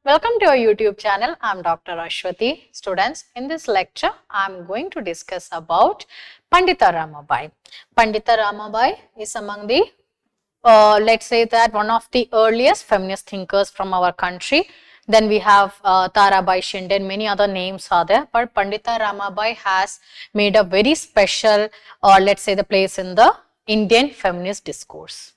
Welcome to our YouTube channel. I'm Dr. Ashwati. Students, in this lecture, I'm going to discuss about Pandita Ramabai. Pandita Ramabai is among the, let's say that one of the earliest feminist thinkers from our country. Then we have Tarabai Shinde and many other names are there. But Pandita Ramabai has made a very special, let's say the place in the Indian feminist discourse.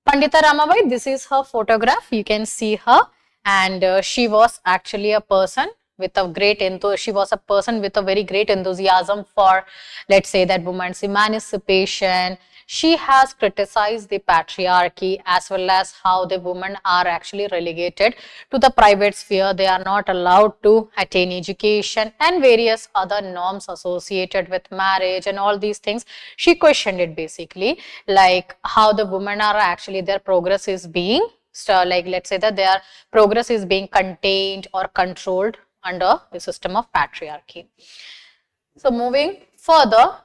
Pandita Ramabai, this is her photograph. You can see her, and she was actually a person with a great she was a person with a very great enthusiasm for, let's say, that women's emancipation. She has criticized the patriarchy as well as how the women are actually relegated to the private sphere. They are not allowed to attain education and various other norms associated with marriage and all these things. She questioned it basically, like how the women are actually, their progress is being, like let's say that their progress is being contained or controlled under the system of patriarchy. So moving further,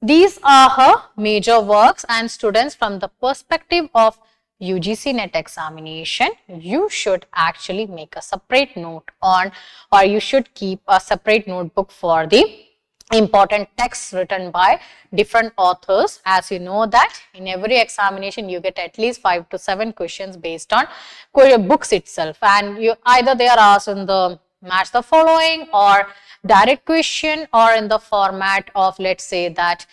these are her major works, and students, from the perspective of UGC-NET examination, you should actually make a separate note on, or you should keep a separate notebook for the important texts written by different authors. As you know that in every examination you get at least 5 to 7 questions based on books itself, and you either they are asked in the match the following or direct question, or in the format of, let's say that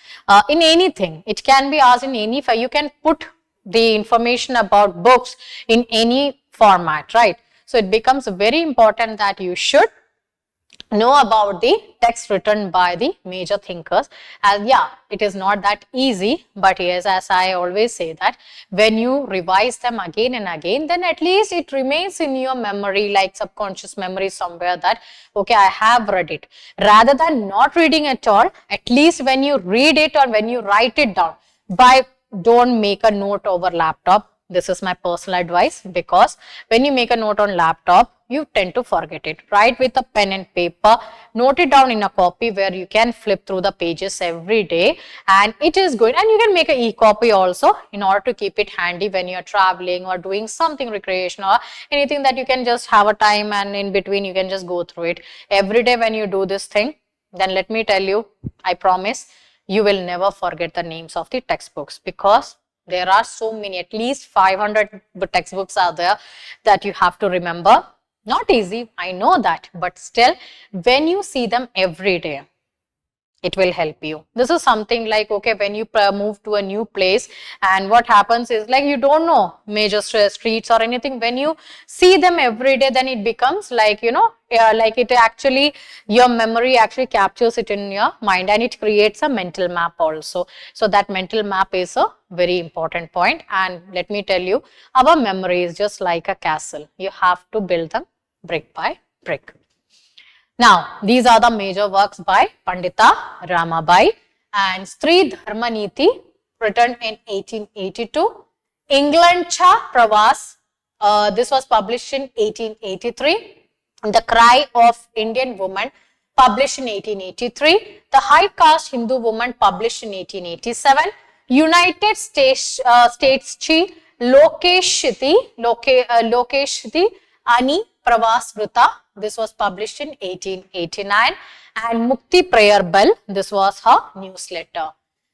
in anything, it can be asked in any, you can put the information about books in any format, right? So it becomes very important that you should know about the text written by the major thinkers. And yeah, it is not that easy, but yes, as I always say that when you revise them again and again, then at least it remains in your memory, like subconscious memory somewhere, that okay, I have read it, rather than not reading at all. At least when you read it or when you write it down, don't make a note over laptop. This is my personal advice, because when you make a note on laptop, you tend to forget it. Write with a pen and paper, note it down in a copy where you can flip through the pages every day, and it is good. And you can make an e-copy also in order to keep it handy when you are traveling or doing something recreational or anything that you can just have a time, and in between you can just go through it. Every day when you do this thing, then let me tell you, I promise you will never forget the names of the textbooks, because there are so many, at least 500 textbooks are there that you have to remember. Not easy, I know that, but still when you see them every day, it will help you. This is something like, okay, when you move to a new place, and what happens is, like, you don't know major streets or anything. When you see them every day, then it becomes like, you know, like it actually, your memory actually captures it in your mind, and it creates a mental map also. So that mental map is a very important point. And let me tell you, our memory is just like a castle. You have to build them brick by brick. Now, these are the major works by Pandita Ramabai. And Stri Dharma Niti, written in 1882. England Cha Pravas, this was published in 1883. The Cry of Indian Woman, published in 1883. The High Caste Hindu Woman, published in 1887. United States Chi Lokeshiti Ani Pravas Vrita, this was published in 1889, and Mukti Prayer Bell, this was her newsletter.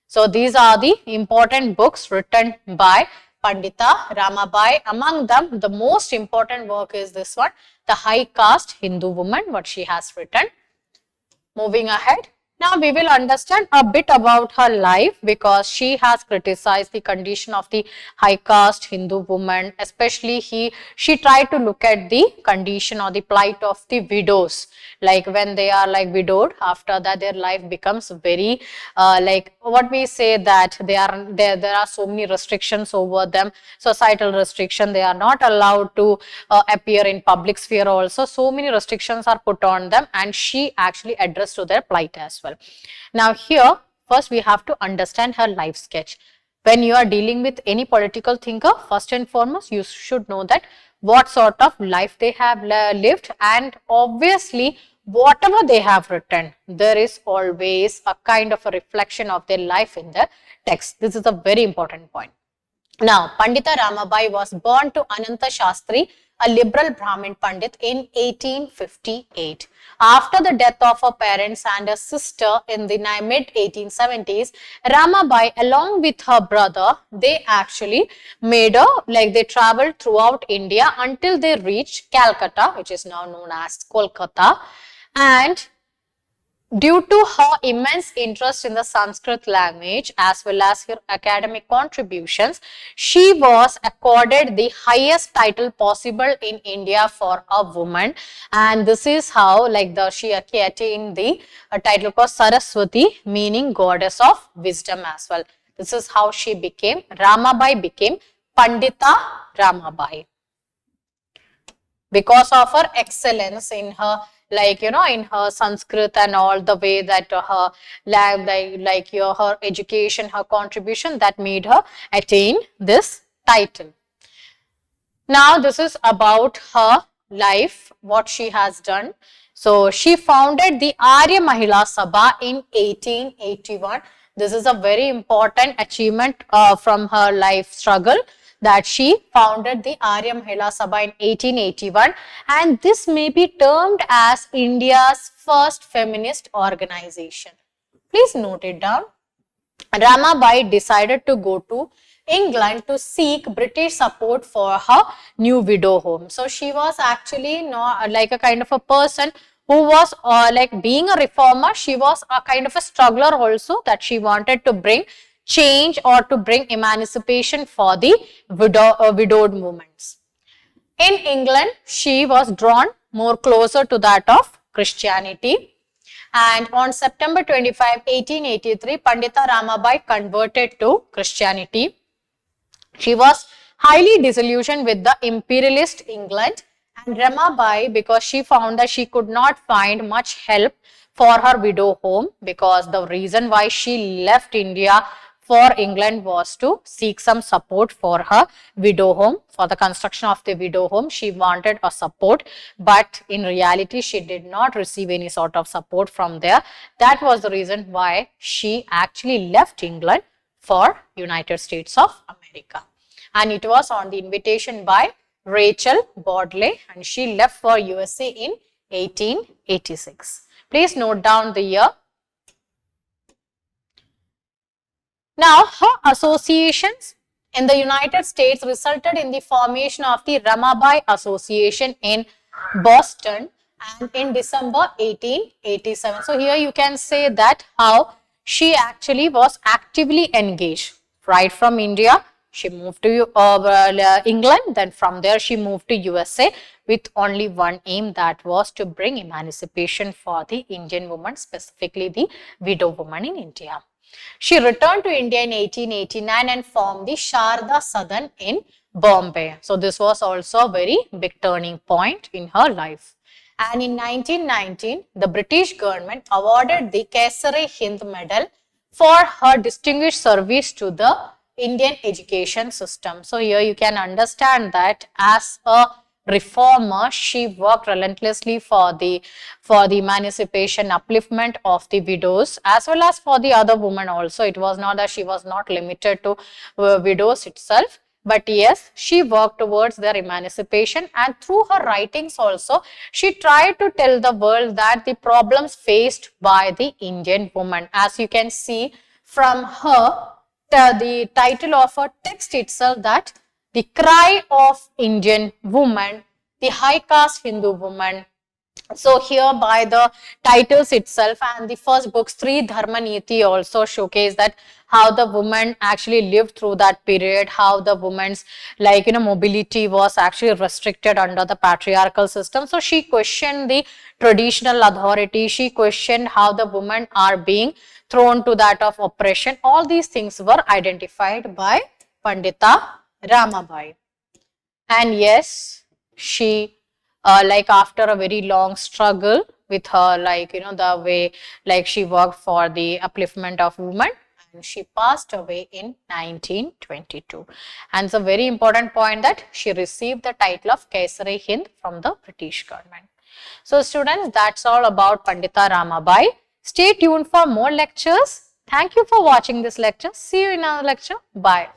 So these are the important books written by Pandita Ramabai. Among them, the most important work is this one, The High Caste Hindu Woman, what she has written. Moving ahead. Now we will understand a bit about her life, because she has criticized the condition of the high caste Hindu woman. Especially she tried to look at the condition or the plight of the widows, like when they are like widowed, after that their life becomes very like what we say, that there are so many restrictions over them, societal restriction. They are not allowed to appear in public sphere also. So many restrictions are put on them, and she actually addressed to their plight as well. Now here, first we have to understand her life sketch. When you are dealing with any political thinker, first and foremost, you should know that what sort of life they have lived, and obviously whatever they have written, there is always a kind of a reflection of their life in the text. This is a very important point. Now, Pandita Ramabai was born to Ananta Shastri, a liberal Brahmin Pandit, in 1858. After the death of her parents and her sister in the mid-1870s, Ramabai, along with her brother, they actually they traveled throughout India until they reached Calcutta, which is now known as Kolkata. And due to her immense interest in the Sanskrit language as well as her academic contributions, she was accorded the highest title possible in India for a woman, and this is how she attained the title called Saraswati, meaning goddess of wisdom as well. This is how she became, Ramabai became Pandita Ramabai, because of her excellence in her in her Sanskrit and all the way that her her education, her contribution, that made her attain this title. Now this is about her life, what she has done. So she founded the Arya Mahila Sabha in 1881. This is a very important achievement from her life struggle, that she founded the Arya Mahila Sabha in 1881, and this may be termed as India's first feminist organization. Please note it down. Ramabai decided to go to England to seek British support for her new widow home. So she was actually not like a kind of a person who was being a reformer. She was a kind of a struggler also, that she wanted to bring change or to bring emancipation for the widowed women. In England, she was drawn more closer to that of Christianity. And on September 25, 1883, Pandita Ramabai converted to Christianity. She was highly disillusioned with the imperialist England, and Ramabai, because she found that she could not find much help for her widow home, because the reason why she left India for England was to seek some support for her widow home, for the construction of the widow home. She wanted a support, but in reality she did not receive any sort of support from there. That was the reason why she actually left England for United States of America. And it was on the invitation by Rachel Bodley, and she left for USA in 1886. Please note down the year. Now, her associations in the United States resulted in the formation of the Ramabai Association in Boston, and in December 1887. So, here you can say that how she actually was actively engaged right from India. She moved to England, then from there she moved to USA with only one aim, that was to bring emancipation for the Indian woman, specifically the widow woman in India. She returned to India in 1889 and formed the Sharda Sadan in Bombay. So, this was also a very big turning point in her life. And in 1919, the British government awarded the Kaiser-i-Hind medal for her distinguished service to the Indian education system. So, here you can understand that as a reformer, she worked relentlessly for the emancipation, upliftment of the widows as well as for the other women also. It was not that she was not limited to widows itself, but yes, she worked towards their emancipation, and through her writings also, she tried to tell the world that the problems faced by the Indian woman. As you can see from her, the title of her text itself, that the cry of Indian woman, the high caste Hindu woman. So, here by the titles itself and the first books, Sri Dharma Niti, also showcase that how the woman actually lived through that period, how the woman's mobility was actually restricted under the patriarchal system. So, she questioned the traditional authority, she questioned how the women are being thrown to that of oppression. All these things were identified by Pandita Ramabai. And yes, she after a very long struggle with her the way she worked for the upliftment of women, and she passed away in 1922. And it's a very important point that she received the title of Kaiser-i-Hind from the British government. So students, that's all about Pandita Ramabai. Stay tuned for more lectures. Thank you for watching this lecture. See you in another lecture. Bye.